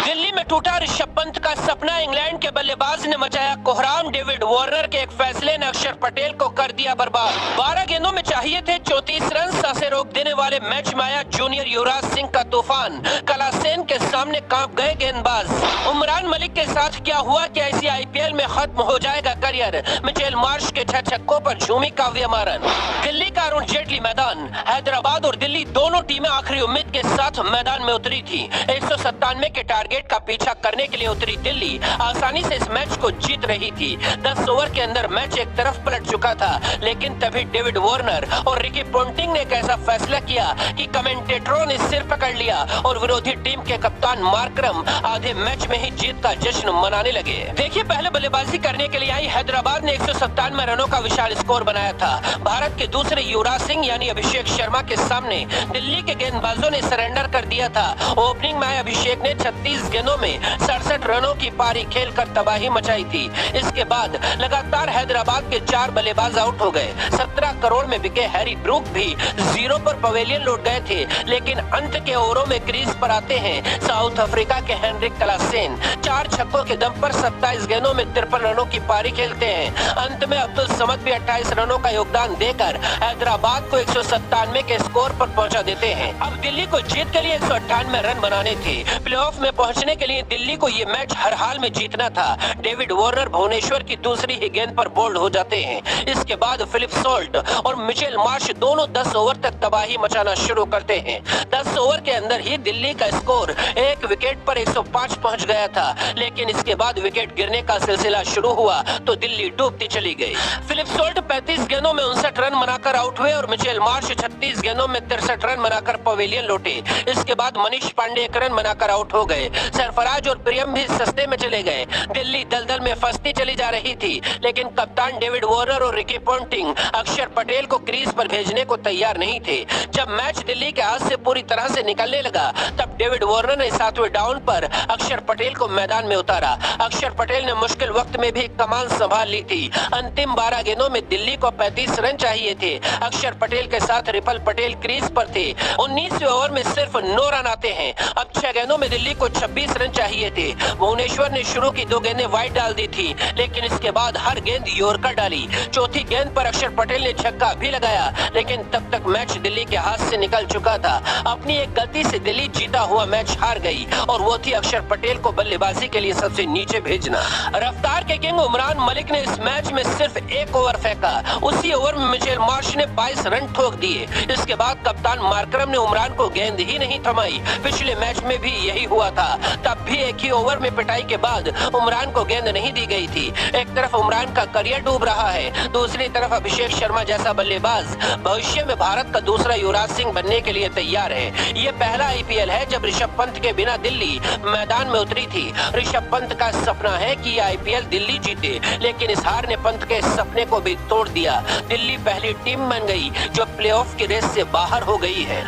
दिल्ली में टूटा ऋषभ पंत का सपना। इंग्लैंड के बल्लेबाज ने मचाया कोहराम। डेविड वार्नर के एक फैसले ने अक्षर पटेल को कर दिया बर्बाद। 12 गेंदों में चाहिए थे 34 रन। से रोक देने वाले मैच में आया जूनियर युवराज सिंह का तूफान। कलासेन के सामने कांप गए गेंदबाज। उमरान मलिक के साथ क्या हुआ? क्या इसी आईपीएल में खत्म हो जाएगा करियर? मिचेल मार्श के 6 छक्कों पर झूमी काव्य मारन। दिल्ली का अरुण जेटली मैदान। हैदराबाद और दिल्ली दोनों टीमें आखिरी उम्मीद के साथ मैदान में उतरी थी। 197 के टारगेट का पीछा करने के लिए उतरी दिल्ली आसानी से इस मैच को जीत रही थी। 10 ओवर के अंदर मैच एक तरफ पलट चुका था, लेकिन तभी डेविड वार्नर और रिकी पोंटिंग ने एक ऐसा फैसला किया कि कमेंटेटरों ने सिर पकड़ लिया और विरोधी टीम के कप्तान मार्करम आधे मैच में ही जीत का जश्न मनाने लगे। देखिए, पहले बल्लेबाजी करने के लिए आई हैदराबाद ने 197 रनों का विशाल स्कोर बनाया था। भारत के दूसरे युवराज सिंह यानी अभिषेक शर्मा के सामने दिल्ली के गेंदबाजों ने सरेंडर कर दिया था। ओपनिंग में आए अभिषेक ने 36 गेंदों में 67 रनों की पारी खेलकर तबाही मचाई थी। इसके बाद लगातार हैदराबाद के 4 बल्लेबाज आउट हो गए। 17 करोड़ में बिके हैरी ब्रूक भी 0 पर पवेलियन लौट गए थे, लेकिन अंत के ओवरों में क्रीज पर आते हैं साउथ अफ्रीका के हेनरिक कलासेन। 4 छक्कों के दम पर 27 गेंदों में 53 रनों की पारी खेलते हैं। अंत में अब्दुल समद भी 28 रनों का योगदान देकर हैदराबाद को 197 के स्कोर पर पहुंचा देते हैं। अब दिल्ली को जीत के लिए 198 रन बनाने थे। प्लेऑफ में पहुंचने के लिए दिल्ली को ये मैच हर हाल में जीतना था। डेविड वार्नर भुवनेश्वर की दूसरी ही गेंद पर बोल्ड हो जाते हैं। इसके बाद फिलिप सॉल्ट और मिचेल मार्श दोनों 10 ओवर तक तबाही मचाना शुरू करते हैं। 10 ओवर के अंदर ही दिल्ली का स्कोर 1 विकेट पर 105 पहुंच गया था, लेकिन इसके बाद विकेट गिरने का सिलसिला शुरू हुआ तो दिल्ली डूबती चली गई। फिलिप सॉल्ट 35 गेंदों में 59 रन बनाकर आउट हुए और मिचेल मार्श 36 गेंदों में 63 रन बनाकर पवेलियन लौटे। इसके बाद मनीष पांडे 1 रन बनाकर आउट हो गए। सरफराज और प्रियम भी सस्ते में चले गए। दिल्ली दलदल में फंसती चली जा रही थी, लेकिन कप्तान डेविड वार्नर और रिकी पोंटिंग अक्षर पटेल को क्रीज पर भेजने को तैयार नहीं थे। जब मैच दिल्ली के हाथ से पूरी तरह से निकलने लगा, तब डेविड वार्नर ने 7वें डाउन पर अक्षर पटेल को मैदान में उतारा। अक्षर पटेल ने मुश्किल वक्त में भी कमान संभाल ली थी। अंतिम 12 गेंदों में दिल्ली को 35 रन चाहिए थे। अक्षर पटेल के साथ रिपल पटेल क्रीज पर थे। 19वें ओवर में सिर्फ 9 रन आते हैं। अब 6 गेंदों में दिल्ली को 26 रन चाहिए थे। भुवनेश्वर ने शुरू की 2 गेंदें वाइड डाल दी थी, लेकिन इसके बाद हर गेंद यॉर्कर डाली। चौथी गेंद पर अक्षर पटेल ने छक्का भी लगाया, लेकिन तब तक मैच दिल्ली के हाथ से निकल चुका था। अपनी एक गलती से दिल्ली जीता हुआ मैच हार गई, और वो थी अक्षर पटेल को बल्लेबाजी के लिए सबसे नीचे भेजना। रफ्तार के किंग उमरान मलिक ने इस मैच में सिर्फ 1 ओवर फेंका। उसी ओवर में मिचेल मार्श ने 22 रन ठोक दिए। इसके बाद कप्तान मार्करम ने उमरान को गेंद ही नहीं थमाई। पिछले मैच में भी यही हुआ था। तब भी एक ही ओवर में पिटाई के बाद उमरान को गेंद नहीं दी गई थी। एक तरफ उमरान का करियर डूब रहा है, दूसरी तरफ अभिषेक शर्मा जैसा बल्लेबाज भविष्य में भारत का दूसरा युवराज सिंह बनने के लिए तैयार है। ये पहला आईपीएल है जब ऋषभ पंत के बिना दिल्ली मैदान में उतरी थी। ऋषभ पंत का सपना है कि ये आईपीएल दिल्ली जीते, लेकिन इस हार ने पंत के सपने को भी तोड़ दिया। दिल्ली पहली टीम बन गई जो प्लेऑफ की रेस से बाहर हो गई है।